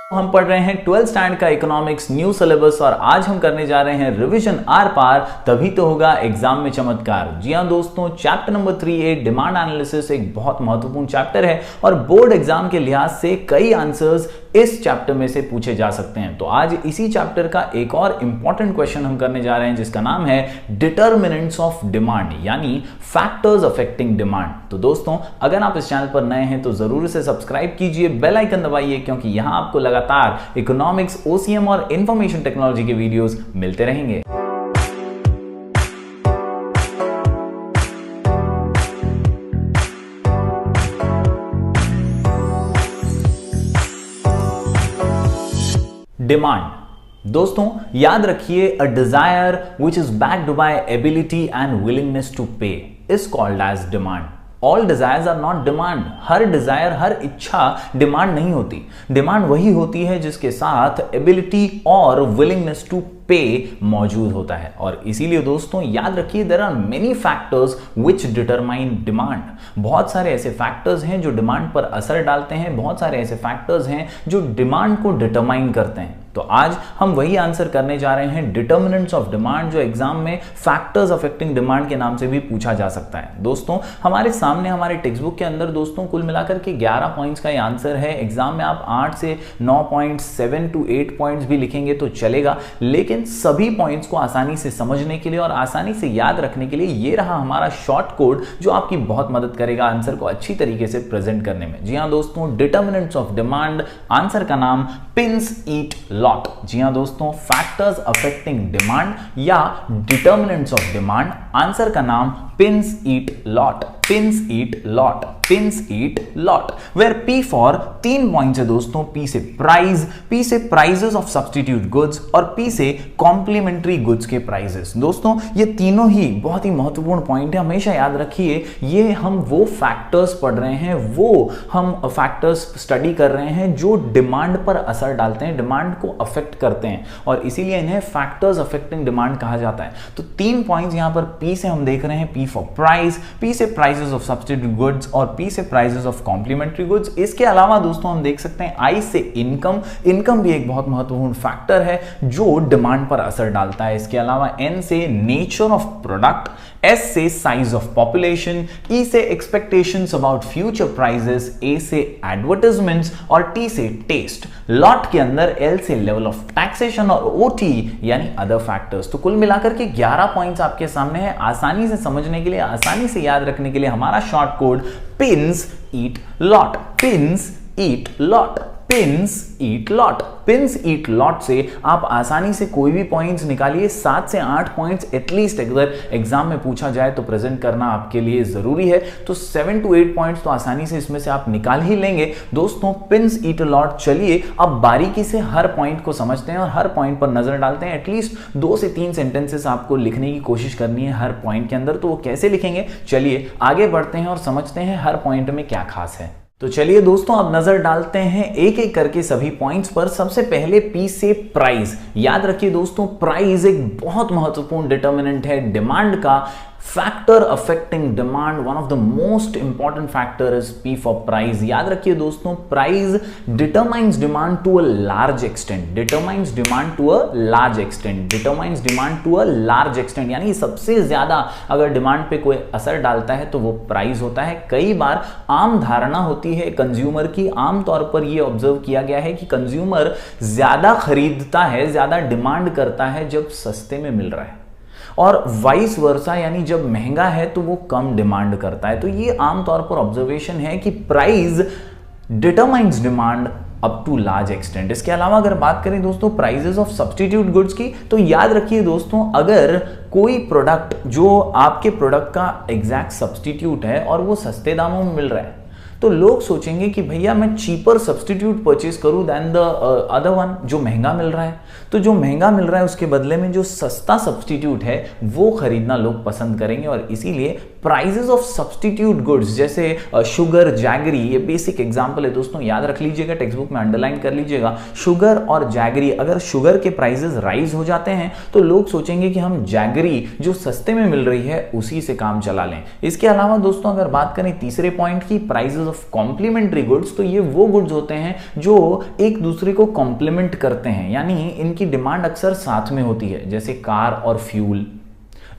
हम पढ़ रहे हैं 12th स्टैंडर्ड का इकोनॉमिक्स न्यू सिलेबस और आज हम करने जा रहे हैं रिवीजन आर पार, तभी तो होगा एग्जाम में चमत्कार। जी हां दोस्तों, chapter number 3A demand analysis एक बहुत महत्वपूर्ण चैप्टर है और बोर्ड एग्जाम के लिहाज से कई आंसर्स इस चैप्टर में से पूछे जा सकते हैं। तो आज इसी चैप्टर का एक और इंपॉर्टेंट क्वेश्चन हम करने जा रहे हैं जिसका नाम है डिटर्मिनेंट्स ऑफ डिमांड, यानी फैक्टर्स अफेक्टिंग डिमांड। तो दोस्तों, अगर आप इस चैनल पर नए हैं तो जरूर इसे सब्सक्राइब कीजिए, बेल आइकन दबाइए, क्योंकि यहां आपको लगातार इकोनॉमिक्स, ओसीएम और इंफॉर्मेशन टेक्नोलॉजी के वीडियोस मिलते रहेंगे। डिमांड दोस्तों याद रखिए, a desire which is backed by ability and willingness to pay is called as demand. All desires are not demand. हर डिजायर, हर इच्छा डिमांड नहीं होती। डिमांड वही होती है जिसके साथ एबिलिटी और विलिंगनेस टू पे मौजूद होता है। और इसीलिए दोस्तों याद रखिए, there are many factors which determine demand. बहुत सारे ऐसे फैक्टर्स हैं जो डिमांड पर असर डालते हैं, बहुत सारे ऐसे फैक्टर्स हैं जो डिमांड को डिटरमाइन करते हैं। तो आज हम वही आंसर करने जा रहे हैं, डिटर्मिनेंट्स ऑफ डिमांड, जो एग्जाम में फैक्टर्स अफेक्टिंग डिमांड के नाम से भी पूछा जा सकता है। दोस्तों हमारे सामने हमारे टेक्स्ट बुक के अंदर दोस्तों कुल मिलाकर के 11 पॉइंट्स का ये आंसर है। एग्जाम में आप 8 से 9 पॉइंट्स, 7 to 8 पॉइंट्स भी लिखेंगे तो चलेगा, लेकिन सभी पॉइंट्स को आसानी से समझने के लिए और आसानी से याद रखने के लिए ये रहा हमारा शॉर्ट कोड जो आपकी बहुत मदद करेगा आंसर को अच्छी तरीके से प्रेजेंट करने में। जी हाँ दोस्तों, डिटर्मिनेंट्स ऑफ डिमांड, आंसर का नाम पिंस ईट लॉट। जी हां दोस्तों, फैक्टर्स अफेक्टिंग डिमांड या डिटर्मिनेंट्स ऑफ डिमांड, आंसर का नाम pins eat lot. Pins eat lot, pins eat lot, where P for 3 points है दोस्तों। P से प्राइस, P से प्राइजेस ऑफ सब्स्टिट्यूट गुड्स और P से कॉम्प्लीमेंट्री गुड्स के प्राइजेस। दोस्तों ये तीनों ही बहुत ही महत्वपूर्ण पॉइंट है, हमेशा याद रखिए। ये हम वो फैक्टर्स पढ़ रहे हैं, वो हम फैक्टर्स स्टडी कर रहे हैं जो डिमांड पर असर डालते हैं, डिमांड को अफेक्ट करते हैं, और इसीलिए इन्हें फैक्टर्स अफेक्टिंग डिमांड कहा जाता है। तो 3 पॉइंट्स यहां पर P से हम देख रहे हैं, P फॉर प्राइस, P से प्राइसेस ऑफ सब्स्टिट्यूट गुड्स और P से प्राइसेस ऑफ कॉम्प्लीमेंट्री गुड्स। इसके अलावा दोस्तों हम देख सकते हैं I से इनकम, इनकम भी एक बहुत महत्वपूर्ण फैक्टर है जो डिमांड पर असर डालता है। इसके अलावा N से नेचर ऑफ प्रोडक्ट, S से साइज ऑफ पॉपुलेशन, E से expectations about future prices, A से एडवर्टाइजमेंट्स और T से टेस्ट। लॉट के अंदर L से लेवल ऑफ टैक्सेशन और OT यानी अदर फैक्टर्स। तो कुल मिलाकर के 11 पॉइंट्स आपके सामने है। आसानी से समझने के लिए, आसानी से याद रखने के लिए हमारा short code pins eat lot, pins eat lot, pins eat lot. Pins eat lot से आप आसानी से कोई भी पॉइंट्स निकालिए। 7 से 8 पॉइंट्स एटलीस्ट अगर एग्जाम में पूछा जाए तो प्रेजेंट करना आपके लिए जरूरी है। तो 7 to 8 पॉइंट्स तो आसानी से इसमें से आप निकाल ही लेंगे दोस्तों। Pins eat lot. चलिए अब बारीकी से हर पॉइंट को समझते हैं और हर पॉइंट पर नजर डालते हैं। एटलीस्ट 2 से 3 सेंटेंसेस आपको लिखने की कोशिश करनी है हर पॉइंट के अंदर। तो वो कैसे लिखेंगे, चलिए आगे बढ़ते हैं और समझते हैं हर पॉइंट में क्या खास है। तो चलिए दोस्तों अब नजर डालते हैं एक एक करके सभी पॉइंट्स पर। सबसे पहले P से प्राइस। याद रखिए दोस्तों, प्राइस एक बहुत महत्वपूर्ण डिटर्मिनेंट है डिमांड का। Factor affecting demand, one of the most important factor is P for price. याद रखिए दोस्तों, price determines demand to a large extent, determines demand to a large extent, determines demand to a large extent, यानी सबसे ज्यादा अगर demand पे कोई असर डालता है तो वो प्राइस होता है। कई बार आम धारणा होती है कंज्यूमर की, आमतौर पर ये ऑब्जर्व किया गया है कि कंज्यूमर ज्यादा खरीदता है, ज्यादा डिमांड करता है जब सस्ते में मिल रहा है, और वाइस वर्सा, यानी जब महंगा है तो वो कम डिमांड करता है। तो ये आमतौर पर ऑब्जर्वेशन है कि price determines demand up to large extent. इसके अलावा अगर बात करें दोस्तों प्राइसेस ऑफ सब्स्टिट्यूट गुड्स की, तो याद रखिए दोस्तों, अगर कोई प्रोडक्ट जो आपके प्रोडक्ट का एग्जैक्ट सब्स्टिट्यूट है और वो सस्ते दामों में मिल रहा है, तो लोग सोचेंगे कि भैया मैं चीपर सब्स्टिट्यूट परचेज करूं देन द अदर वन, जो महंगा मिल रहा है। तो जो महंगा मिल रहा है उसके बदले में जो सस्ता सब्स्टिट्यूट है वो खरीदना लोग पसंद करेंगे, और इसीलिए प्राइजेस ऑफ सब्स्टिट्यूट गुड्स जैसे शुगर, जैगरी, ये बेसिक एग्जांपल है दोस्तों, याद रख लीजिएगा, टेक्स्ट बुक में अंडरलाइन कर लीजिएगा। शुगर और जैगरी, अगर शुगर के प्राइजेस राइज हो जाते हैं तो लोग सोचेंगे कि हम जैगरी जो सस्ते में मिल रही है उसी से काम चला लें। इसके अलावा दोस्तों अगर बात करें तीसरे पॉइंट की, प्राइजेस ऑफ कॉम्प्लीमेंट्री गुड्स, तो ये वो गुड्स होते हैं जो एक दूसरे को कॉम्प्लीमेंट करते हैं, यानी इनकी डिमांड अक्सर साथ में होती है, जैसे कार और फ्यूल,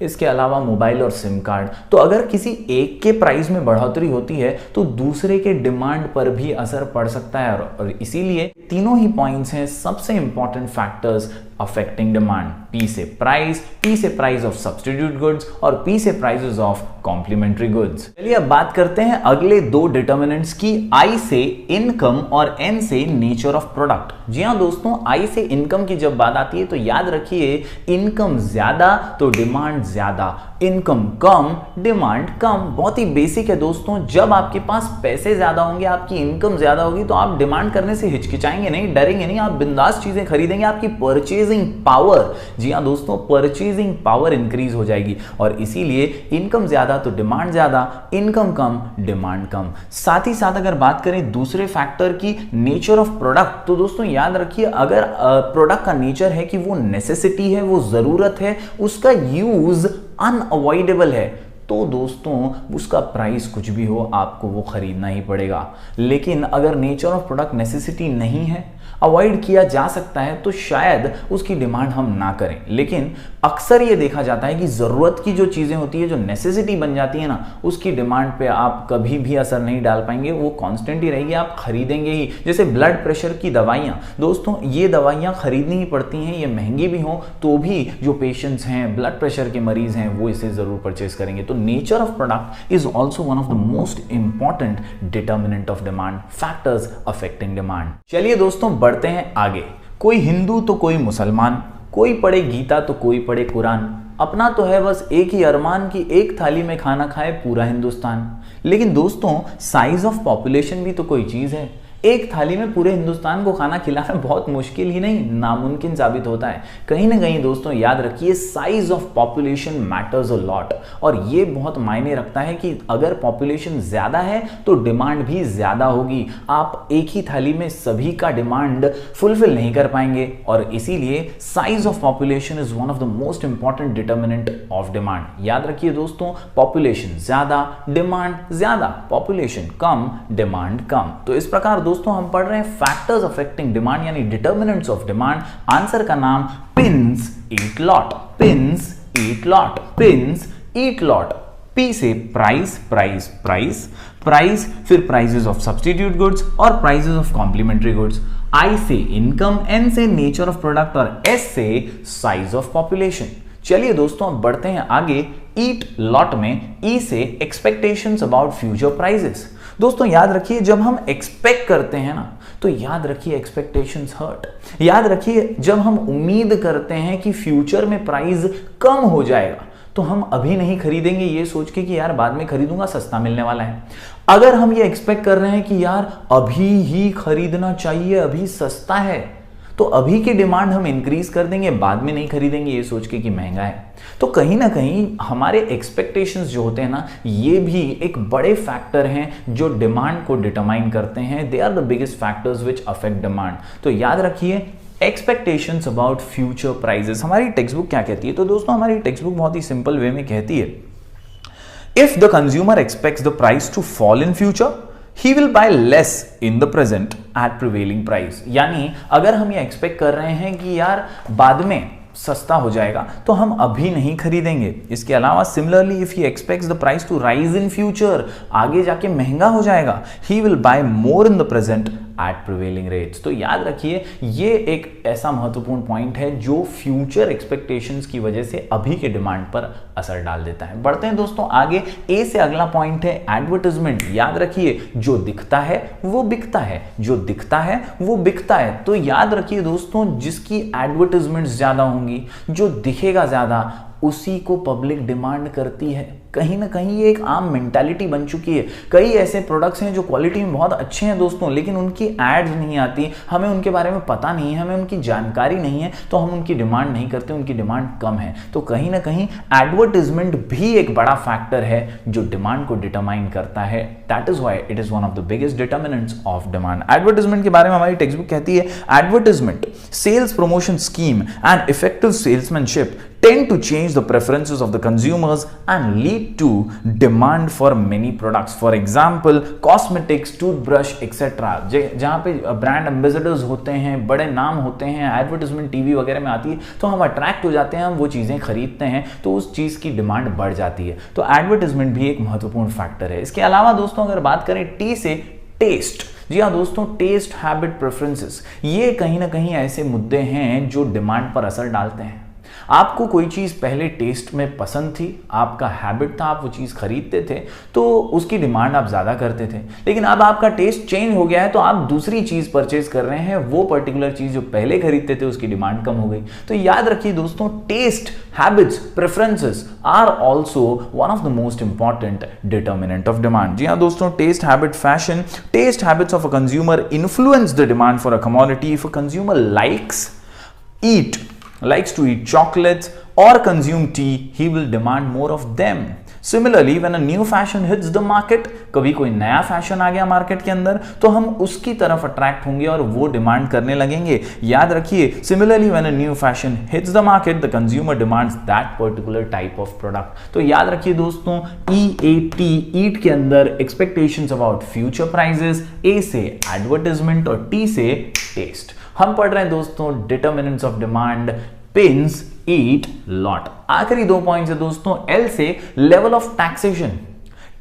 इसके अलावा मोबाइल और सिम कार्ड। तो अगर किसी एक के प्राइस में बढ़ोतरी होती है तो दूसरे के डिमांड पर भी असर पड़ सकता है, और इसीलिए तीनों ही पॉइंट्स हैं सबसे important factors affecting demand. P से प्राइस ऑफ सब्स्टिट्यूट गुड्स, और पी से प्राइसेस ऑफ कॉम्प्लीमेंट्री गुड्स। चलिए अब बात करते हैं अगले दो डिटर्मिनेंट्स की, आई से इनकम और एन से नेचर ऑफ प्रोडक्ट। जी हाँ दोस्तों, आई से इनकम की जब बात आती है तो याद रखिए इनकम ज्यादा तो डिमांड ज्यादा, इनकम कम डिमांड कम। बहुत ही बेसिक है दोस्तों, जब आपके पास पैसे ज्यादा होंगे, आपकी इनकम ज्यादा होगी तो आप डिमांड करने से हिचकिचाएंगे नहीं, डरेंगे नहीं, आप बिंदास चीजें खरीदेंगे, आपकी परचेजिंग पावर, जी हाँ दोस्तों, परचेजिंग पावर इंक्रीज हो जाएगी, और इसीलिए इनकम ज्यादा तो डिमांड ज्यादा, इनकम कम डिमांड कम। साथ ही साथ अगर बात करें दूसरे फैक्टर की, नेचर ऑफ प्रोडक्ट, तो दोस्तों याद रखिए अगर प्रोडक्ट का नेचर है कि वो नेसेसिटी है, वो जरूरत है, उसका यूज अनअवॉइडेबल है, तो दोस्तों उसका प्राइस कुछ भी हो आपको वो खरीदना ही पड़ेगा। लेकिन अगर नेचर ऑफ प्रोडक्ट नेसेसिटी नहीं है, अवॉइड किया जा सकता है, तो शायद उसकी डिमांड हम ना करें। लेकिन अक्सर ये देखा जाता है कि जरूरत की जो चीजें होती है, जो नेसेसिटी बन जाती है ना, उसकी डिमांड पे आप कभी भी असर नहीं डाल पाएंगे, वो कांस्टेंट ही रहेगी, आप खरीदेंगे ही। जैसे ब्लड प्रेशर की दवाइयां, दोस्तों ये दवाइयां खरीदनी ही पड़ती हैं, ये महंगी भी हो तो भी जो पेशेंट्स हैं, ब्लड प्रेशर के मरीज हैं, वो इसे जरूर परचेज करेंगे। तो nature of product is also one of the most important determinant of demand, factors affecting demand. चलिए दोस्तों बढ़ते हैं आगे। कोई हिंदू तो कोई मुसलमान, कोई पढ़े गीता तो कोई पढ़े कुरान, अपना तो है बस एक ही अरमान की एक थाली में खाना खाए पूरा हिंदुस्तान। लेकिन दोस्तों साइज ऑफ पॉपुलेशन भी तो कोई चीज है, एक थाली में पूरे हिंदुस्तान को खाना खिलाना बहुत मुश्किल ही नहीं, नामुमकिन साबित होता है। कहीं ना कहीं दोस्तों याद रखिए size of population matters a lot, और ये बहुत मायने रखता है कि अगर पॉपुलेशन ज्यादा है तो डिमांड भी ज्यादा होगी, आप एक ही थाली में सभी का डिमांड फुलफिल नहीं कर पाएंगे, और इसीलिए size of population is one of the most important determinant of demand. याद रखिए दोस्तों, पॉपुलेशन ज्यादा डिमांड ज्यादा, पॉपुलेशन कम डिमांड कम। तो इस प्रकार दोस्तों हम पढ़ रहे हैं फैक्टर्स अफेक्टिंग डिमांड यानी डिटर्मिनेंट्स ऑफ डिमांड। आंसर का नाम pins eat lot, pins eat lot, pins eat lot. P से प्राइस प्राइस, फिर प्राइसेस ऑफ सब्स्टिट्यूट गुड्स और प्राइसेस ऑफ कॉम्प्लीमेंट्री गुड्स। आई से इनकम, एन से नेचर ऑफ प्रोडक्ट और S से साइज ऑफ पॉपुलेशन। चलिए दोस्तों अब बढ़ते हैं आगे। ईट लॉट में ई से एक्सपेक्टेशंस अबाउट फ्यूचर प्राइसेस। दोस्तों याद रखिए जब हम एक्सपेक्ट करते हैं ना, तो याद रखिए एक्सपेक्टेशंस हर्ट। याद रखिए जब हम उम्मीद करते हैं कि फ्यूचर में प्राइस कम हो जाएगा तो हम अभी नहीं खरीदेंगे ये सोच के कि यार बाद में खरीदूंगा, सस्ता मिलने वाला है। अगर हम ये एक्सपेक्ट कर रहे हैं कि यार अभी ही खरीदना चाहिए, अभी सस्ता है, तो अभी की डिमांड हम इंक्रीज कर देंगे, बाद में नहीं खरीदेंगे ये सोच के कि महंगा है। तो कहीं ना कहीं हमारे एक्सपेक्टेशंस जो होते हैं ना, ये भी एक बड़े फैक्टर हैं जो डिमांड को डिटरमाइन करते हैं। They are the biggest factors which affect demand. तो याद रखिए एक्सपेक्टेशंस अबाउट फ्यूचर प्राइजेस। हमारी टेक्स्ट बुक क्या कहती है? तो दोस्तों हमारी टेक्स्ट बुक बहुत ही सिंपल वे में कहती है, if the consumer expects the price to fall in future, he will buy less in the present at prevailing price। यानी अगर हम ये एक्सपेक्ट कर रहे हैं कि यार बाद में सस्ता हो जाएगा तो हम अभी नहीं खरीदेंगे। इसके अलावा similarly if he expects the price to rise in future, आगे जाके महंगा हो जाएगा, he will buy more in the present at prevailing rates। तो याद रखिए ये एक ऐसा महत्वपूर्ण पॉइंट है जो फ्यूचर एक्सपेक्टेशंस की वजह से अभी के डिमांड पर असर डाल देता है। बढ़ते हैं दोस्तों आगे। ए से अगला पॉइंट है एडवर्टाइजमेंट। याद रखिए जो दिखता है वो बिकता है, जो दिखता है वो बिकता है। तो याद रखिए दोस्तों जिसकी एडवर्टाइजमेंट ज्यादा होंगी, जो दिखेगा ज्यादा, उसी को पब्लिक डिमांड करती है। कहीं ना कहीं ये एक आम मेंटालिटी बन चुकी है। कई ऐसे प्रोडक्ट्स हैं जो क्वालिटी में बहुत अच्छे हैं दोस्तों, लेकिन उनकी एड्स नहीं आती, हमें उनके बारे में पता नहीं है, हमें उनकी जानकारी नहीं है, तो हम उनकी डिमांड नहीं करते, उनकी डिमांड कम है। तो कहीं ना कहीं एडवर्टाइजमेंट भी एक बड़ा फैक्टर है जो डिमांड को डिटरमाइन करता है। That is why it is one of the biggest determinants of demand. Advertisement के बारे में हमारी टेक्स्ट बुक कहती है, advertisement, sales promotion scheme and effective salesmanship tend to change the preferences of the consumers and lead to demand for many products. For example, cosmetics, toothbrush, etc. जहाँ पे brand ambassadors होते हैं, बड़े नाम होते हैं, एडवर्टाइजमेंट टीवी वगैरह में आती है, तो हम अट्रैक्ट हो जाते हैं, हम वो चीज़ें खरीदते हैं, तो उस चीज़ की डिमांड बढ़ जाती है। तो एडवर्टाइजमेंट भी एक महत्वपूर्ण फैक्टर है। इसके अलावा दोस्तों अगर बात करें टी से, टेस्ट, जी हाँ दोस्तों, टेस्ट, हैबिट, प्रेफरेंसेस, ये कहीं ना कहीं ऐसे मुद्दे हैं जो डिमांड पर असर डालते हैं। आपको कोई चीज़ पहले टेस्ट में पसंद थी, आपका हैबिट था, आप वो चीज़ खरीदते थे, तो उसकी डिमांड आप ज़्यादा करते थे। लेकिन अब आपका टेस्ट चेंज हो गया है, तो आप दूसरी चीज़ परचेज कर रहे हैं, वो पर्टिकुलर चीज़ जो पहले खरीदते थे उसकी डिमांड कम हो गई। तो याद रखिए दोस्तों, taste, habits, preferences are also one of the most important determinant of demand. जी हाँ दोस्तों, taste, habit, fashion, taste habits of a consumer influence the demand for a commodity. If a consumer likes to eat chocolates or consume tea, he will demand more of them. Similarly, when a new fashion hits the market, कभी कोई नया fashion आ गया market के अंदर, तो हम उसकी तरफ अट्रैक्ट होंगे और वो डिमांड करने लगेंगे। याद रखिए, similarly when a new fashion hits the market, the consumer demands that particular type of product. तो याद रखिए दोस्तों, EAT, eat के अंदर expectations about future prices, A से advertisement और T से taste। हम पढ़ रहे हैं दोस्तों determinants of demand, pins, eat, lot. आखिरी 2 पॉइंट्स है दोस्तों, एल से लेवल ऑफ टैक्सेशन,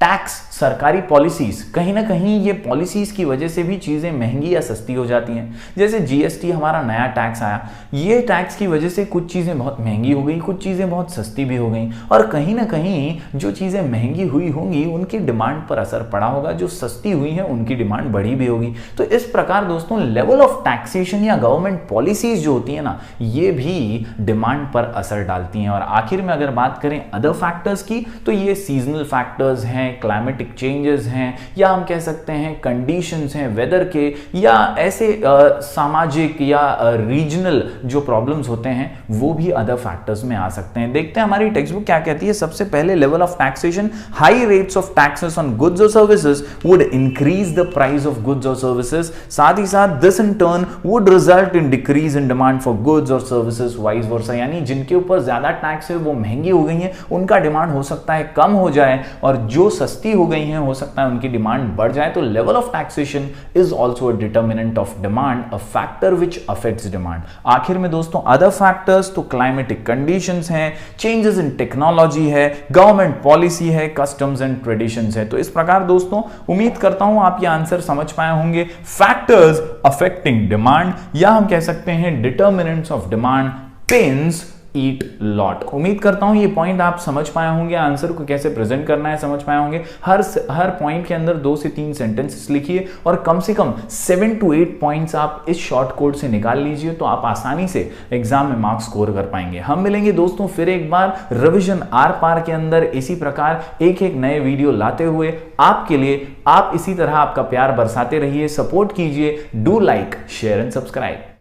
टैक्स, सरकारी पॉलिसीज। कहीं ना कहीं ये पॉलिसीज की वजह से भी चीजें महंगी या सस्ती हो जाती हैं। जैसे जीएसटी हमारा नया टैक्स आया, ये टैक्स की वजह से कुछ चीजें बहुत महंगी हो गई, कुछ चीजें बहुत सस्ती भी हो गई, और कहीं ना कहीं जो चीजें महंगी हुई होंगी उनकी डिमांड पर असर पड़ा होगा, जो सस्ती हुई हैं उनकी डिमांड बढ़ी भी होगी। तो इस प्रकार दोस्तों लेवल ऑफ टैक्सेशन या गवर्नमेंट पॉलिसीज जो होती है ना, ये भी डिमांड पर असर डालती हैं। और आखिर में अगर बात करें अदर फैक्टर्स की, तो ये सीजनल फैक्टर्स हैं, क्लाइमेटिक चेंजेस हैं, या हम कह सकते हैं कंडीशंस हैं वेदर के, या ऐसे सामाजिक या रीजनल जो प्रॉब्लम्स होते हैं वो भी अदर फैक्टर्स में आ सकते हैं। देखते हैं हमारी टेक्स्ट बुक क्या कहती है। सबसे पहले level of taxation, high rates of taxes on goods और services would increase the price of goods और सर्विसेज। साथ ही साथ this in turn would result in decrease in demand for goods और सर्विसेज, वाइस वर्सा। यानी जिनके ऊपर ज्यादा टैक्स है वो महंगी हो गई हैं, उनका डिमांड हो सकता है कम हो जाए, और जो सस्ती हो गई हैं हो सकता है उनकी डिमांड बढ़ जाए। तो level of taxation is also a determinant of demand, a factor which affects demand. आखिर में दोस्तों अदर फैक्टर्स, तो क्लाइमेटिक कंडीशंस हैं, चेंजेस इन टेक्नोलॉजी है, गवर्नमेंट पॉलिसी है, कस्टम्स एंड ट्रेडिशंस है। तो इस प्रकार दोस्तों उम्मीद करता हूं आप ये आंसर समझ पाए होंगे। फैक्टर्स अफेक्टिंग डिमांड, या हम कह सकते हैं determinants of demand, pins, eat, lot. उम्मीद करता हूं ये पॉइंट आप समझ पाए होंगे, आंसर को कैसे प्रेजेंट करना है समझ पाए होंगे। हर पॉइंट के अंदर 2 से 3 सेंटेंसेस लिखिए, और कम से कम 7 to 8 पॉइंट्स आप इस शॉर्ट कोड से निकाल लीजिए, तो आप आसानी से एग्जाम में मार्क्स स्कोर कर पाएंगे। हम मिलेंगे दोस्तों फिर एक बार रिवीजन आर पार के अंदर, इसी प्रकार एक नए वीडियो लाते हुए आपके लिए। आप इसी तरह आपका प्यार बरसाते रहिए, सपोर्ट कीजिए। Do like, share and subscribe.